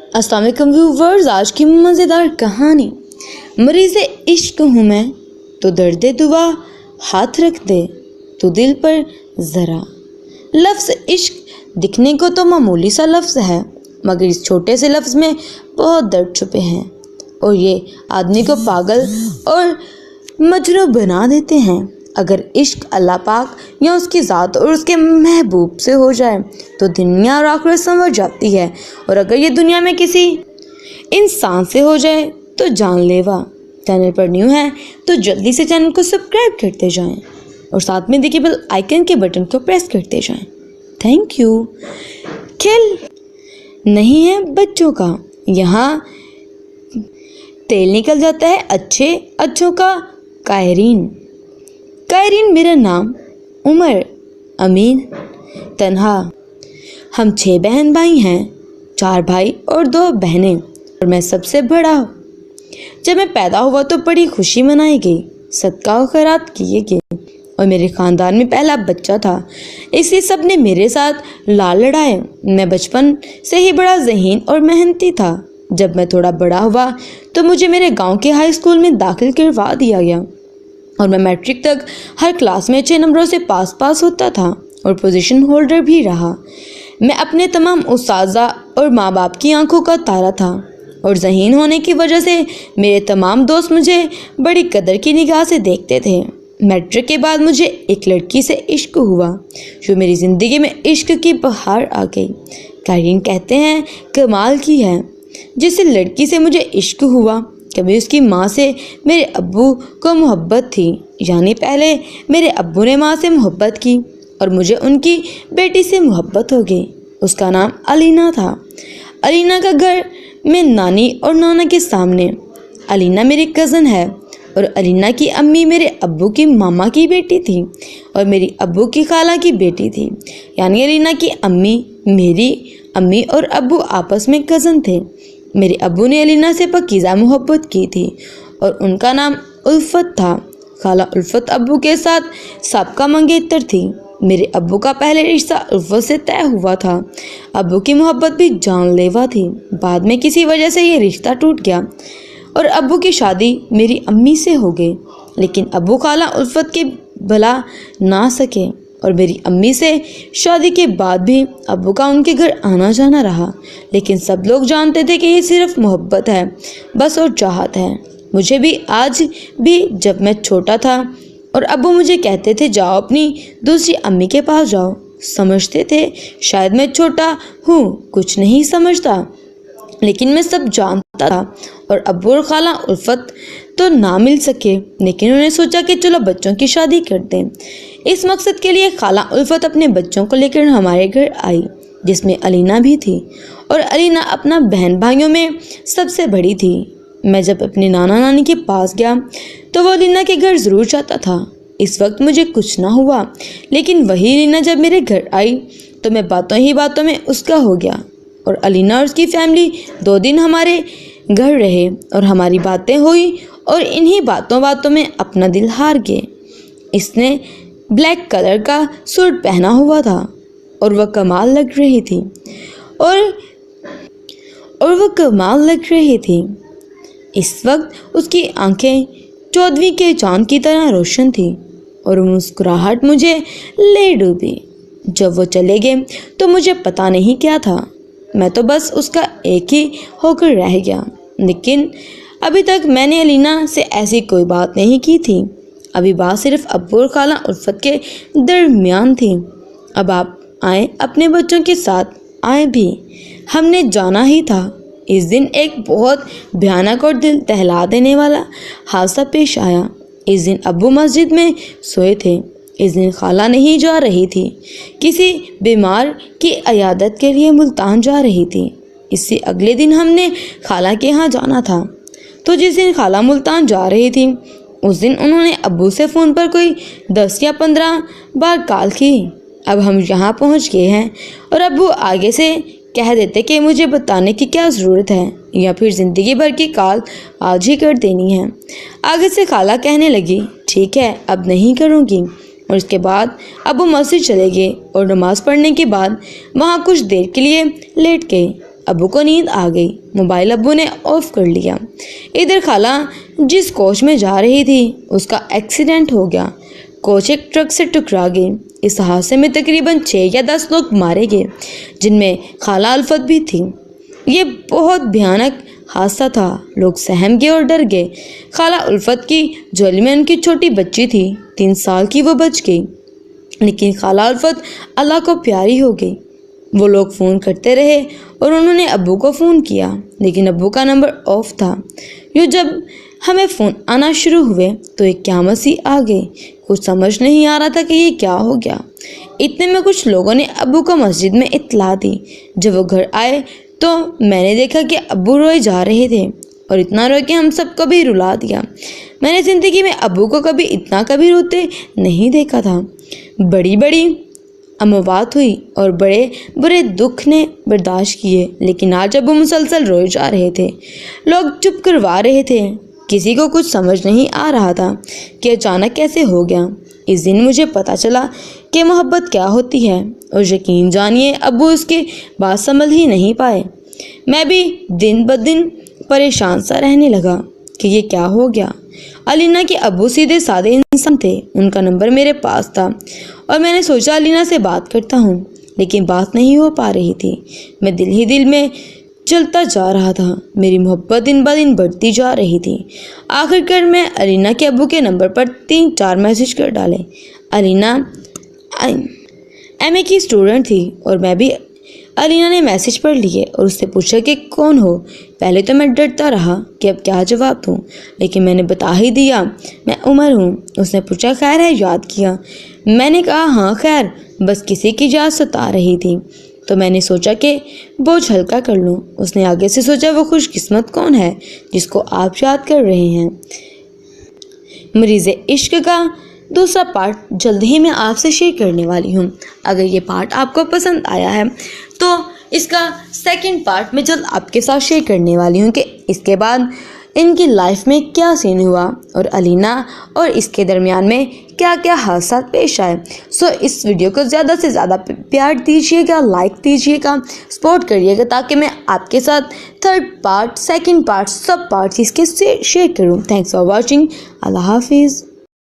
السلام علیکم ویورز، آج کی مزیدار کہانی مریض عشق ہوں میں، تو درد دعا ہاتھ رکھ دے تو دل پر ذرا۔ لفظ عشق دکھنے کو تو معمولی سا لفظ ہے، مگر اس چھوٹے سے لفظ میں بہت درد چھپے ہیں، اور یہ آدمی کو پاگل اور مجنون بنا دیتے ہیں۔ اگر عشق اللہ پاک یا اس کی ذات اور اس کے محبوب سے ہو جائے تو دنیا اور آخرت سنور جاتی ہے، اور اگر یہ دنیا میں کسی انسان سے ہو جائے تو جان لیوا۔ چینل پر نیو ہے تو جلدی سے چینل کو سبسکرائب کرتے جائیں اور ساتھ میں دیکھیے بیل آئیکن کے بٹن کو پریس کرتے جائیں۔ Thank you. کھیل نہیں ہے بچوں کا، یہاں تیل نکل جاتا ہے اچھوں کا۔ قائرین میرا نام، عمر، امین، تنہا۔ ہم 6 بہن بھائی ہیں، 4 بھائی اور 2 بہنیں، اور میں سب سے بڑا ہوں۔ جب میں پیدا ہوا تو بڑی خوشی منائی گئی، صدقہ و خیرات کیے گئے، اور میرے خاندان میں پہلا بچہ تھا، اس لیے سب نے میرے ساتھ لال لڑائے۔ میں بچپن سے ہی بڑا ذہین اور محنتی تھا۔ جب میں تھوڑا بڑا ہوا تو مجھے میرے گاؤں کے ہائی اسکول میں داخل کروا دیا گیا، اور میں میٹرک تک ہر کلاس میں 6 نمبروں سے پاس ہوتا تھا اور پوزیشن ہولڈر بھی رہا۔ میں اپنے تمام اساتذہ اور ماں باپ کی آنکھوں کا تارا تھا، اور ذہین ہونے کی وجہ سے میرے تمام دوست مجھے بڑی قدر کی نگاہ سے دیکھتے تھے۔ میٹرک کے بعد مجھے ایک لڑکی سے عشق ہوا، جو میری زندگی میں عشق کی بہار آ گئی۔ قائرین کہتے ہیں کمال کی ہے جس لڑکی سے مجھے عشق ہوا، کبھی اس کی ماں سے میرے ابو کو محبت تھی، یعنی پہلے میرے ابو نے ماں سے محبت کی اور مجھے ان کی بیٹی سے محبت ہو گئی۔ اس کا نام علینا تھا۔ علینا کا گھر میں نانی اور نانا کے سامنے۔ علینا میری کزن ہے، اور علینا کی امی میرے ابو کی ماما کی بیٹی تھی اور میری ابو کی خالہ کی بیٹی تھی، یعنی علینا کی امی میری امی اور ابو آپس میں کزن تھے۔ میرے ابو نے علینا سے پاکیزہ محبت کی تھی اور ان کا نام الفت تھا۔ خالہ الفت ابو کے ساتھ سابقہ منگیتر تھی۔ میرے ابو کا پہلے رشتہ الفت سے طے ہوا تھا۔ ابو کی محبت بھی جان لیوا تھی، بعد میں کسی وجہ سے یہ رشتہ ٹوٹ گیا اور ابو کی شادی میری امی سے ہو گئی، لیکن ابو خالہ الفت کے بھلا نہ سکے، اور میری امی سے شادی کے بعد بھی ابو کا ان کے گھر آنا جانا رہا، لیکن سب لوگ جانتے تھے کہ یہ صرف محبت ہے بس اور چاہت ہے۔ مجھے بھی آج بھی جب میں چھوٹا تھا اور ابو مجھے کہتے تھے جاؤ اپنی دوسری امی کے پاس جاؤ، سمجھتے تھے شاید میں چھوٹا ہوں کچھ نہیں سمجھتا، لیکن میں سب جانتا تھا۔ اور ابو اور خالہ الفت تو نہ مل سکے، لیکن انہوں نے سوچا کہ چلو بچوں کی شادی کر دیں۔ اس مقصد کے لیے خالہ الفت اپنے بچوں کو لے کر ہمارے گھر آئی، جس میں علینا بھی تھی، اور علینا اپنا بہن بھائیوں میں سب سے بڑی تھی۔ میں جب اپنے نانا نانی کے پاس گیا تو وہ علینا کے گھر ضرور جاتا تھا۔ اس وقت مجھے کچھ نہ ہوا، لیکن وہی علینا جب میرے گھر آئی تو میں باتوں ہی باتوں میں اس کا ہو گیا، اور علینا اور اس کی فیملی 2 دن ہمارے گھر رہے اور ہماری باتیں ہوئی، اور انہی باتوں میں اپنا دل ہار گئے۔ اس نے بلیک کلر کا سوٹ پہنا ہوا تھا اور وہ کمال لگ رہی تھی۔ اس وقت اس کی آنکھیں 14ویں کے چاند کی طرح روشن تھی، اور مسکراہٹ مجھے لے ڈوبی۔ جب وہ چلے گئے تو مجھے پتا نہیں کیا تھا، میں تو بس اس کا ایک ہی ہو کر رہ گیا، لیکن ابھی تک میں نے علینا سے ایسی کوئی بات نہیں کی تھی۔ ابھی بات صرف ابو اور خالہ الفت کے درمیان تھی۔ اب آپ آئیں اپنے بچوں کے ساتھ، آئیں بھی، ہم نے جانا ہی تھا۔ اس دن ایک بہت بھیانک اور دل دہلا دینے والا حادثہ پیش آیا۔ اس دن ابو مسجد میں سوئے تھے۔ اس دن خالہ نہیں جا رہی تھی، کسی بیمار کی عیادت کے لیے ملتان جا رہی تھی۔ اس سے اگلے دن ہم نے خالہ کے ہاں جانا تھا، تو جس دن خالہ ملتان جا رہی تھی اس دن انہوں نے ابو سے فون پر کوئی 10 یا 15 بار کال کی۔ اب ہم یہاں پہنچ گئے ہیں، اور ابو آگے سے کہہ دیتے کہ مجھے بتانے کی کیا ضرورت ہے، یا پھر زندگی بھر کی کال آج ہی کر دینی ہے۔ آگے سے خالہ کہنے لگی ٹھیک ہے اب نہیں کروں گی، اور اس کے بعد ابو مسجد چلے گئے اور نماز پڑھنے کے بعد وہاں کچھ دیر کے لیے لیٹ گئے۔ ابو کو نیند آ گئی۔ موبائل ابو نے آف کر لیا۔ ادھر خالہ جس کوچ میں جا رہی تھی اس کا ایکسیڈنٹ ہو گیا۔ کوچ ایک ٹرک سے ٹکرا گئی۔ اس حادثے میں تقریباً 6 یا 10 لوگ مارے گئے، جن میں خالہ الفت بھی تھی۔ یہ بہت بھیانک حادثہ تھا۔ لوگ سہم گئے اور ڈر گئے۔ خالہ الفت کی جھولی میں ان کی چھوٹی بچی تھی، 3 سال کی، وہ بچ گئی، لیکن خالہ الفت اللہ کو پیاری ہو گئی۔ وہ لوگ فون کرتے رہے اور انہوں نے ابو کو فون کیا، لیکن ابو کا نمبر آف تھا۔ یوں جب ہمیں فون آنا شروع ہوئے تو ایک قیامت سی آ گئی۔ کچھ سمجھ نہیں آ رہا تھا کہ یہ کیا ہو گیا۔ اتنے میں کچھ لوگوں نے ابو کو مسجد میں اطلاع دی۔ جب وہ گھر آئے تو میں نے دیکھا کہ ابو روئے جا رہے تھے، اور اتنا روئے کہ ہم سب کو بھی رلا دیا۔ میں نے زندگی میں ابو کو کبھی روتے نہیں دیکھا تھا۔ بڑی بڑی اموات ہوئی اور بڑے برے دکھ نے برداشت کیے، لیکن آج ابو مسلسل روئے جا رہے تھے۔ لوگ چپ کروا رہے تھے۔ کسی کو کچھ سمجھ نہیں آ رہا تھا کہ اچانک کیسے ہو گیا۔ اس دن مجھے پتہ چلا کہ محبت کیا ہوتی ہے، اور یقین جانیے ابو اس کے بعد سنبھل ہی نہیں پائے۔ میں بھی دن بدن پریشان سا رہنے لگا کہ یہ کیا ہو گیا۔ علینا کے ابو سیدھے سادے انسان تھے۔ ان کا نمبر میرے پاس تھا اور میں نے سوچا علینا سے بات کرتا ہوں، لیکن بات نہیں ہو پا رہی تھی۔ میں دل ہی دل میں چلتا جا رہا تھا۔ میری محبت دن بدن بڑھتی جا رہی تھی۔ آخر کار میں علینا کے ابو کے نمبر پر 3-4 میسج کر ڈالے۔ علینا ایم اے کی اسٹوڈنٹ تھی اور میں بھی۔ علینا نے میسج پڑھ لیے اور اس سے پوچھا کہ کون ہو۔ پہلے تو میں ڈرتا رہا کہ اب کیا جواب دوں، لیکن میں نے بتا ہی دیا، میں عمر ہوں۔ اس نے پوچھا خیر ہے، یاد کیا؟ میں نے کہا ہاں خیر، بس کسی کی یاد ستا رہی تھی تو میں نے سوچا کہ بوجھ ہلکا کر لوں۔ اس نے آگے سے سوچا وہ خوش قسمت کون ہے جس کو آپ یاد کر رہے ہیں۔ مریض عشق کا دوسرا پارٹ جلد ہی میں آپ سے شیئر کرنے والی ہوں۔ اگر یہ پارٹ آپ کو پسند آیا ہے تو اس کا سیکنڈ پارٹ میں جلد آپ کے ساتھ شیئر کرنے والی ہوں کہ اس کے بعد ان کی لائف میں کیا سین ہوا اور علینا اور اس کے درمیان میں کیا کیا حادثات پیش آئے۔ سو اس ویڈیو کو زیادہ سے زیادہ پیار دیجیے گا، لائک دیجیے گا، سپورٹ کریے گا، تاکہ میں آپ کے ساتھ third part, second part, sub parts اس کے شیئر کروں۔ Thanks for watching. اللہ حافظ۔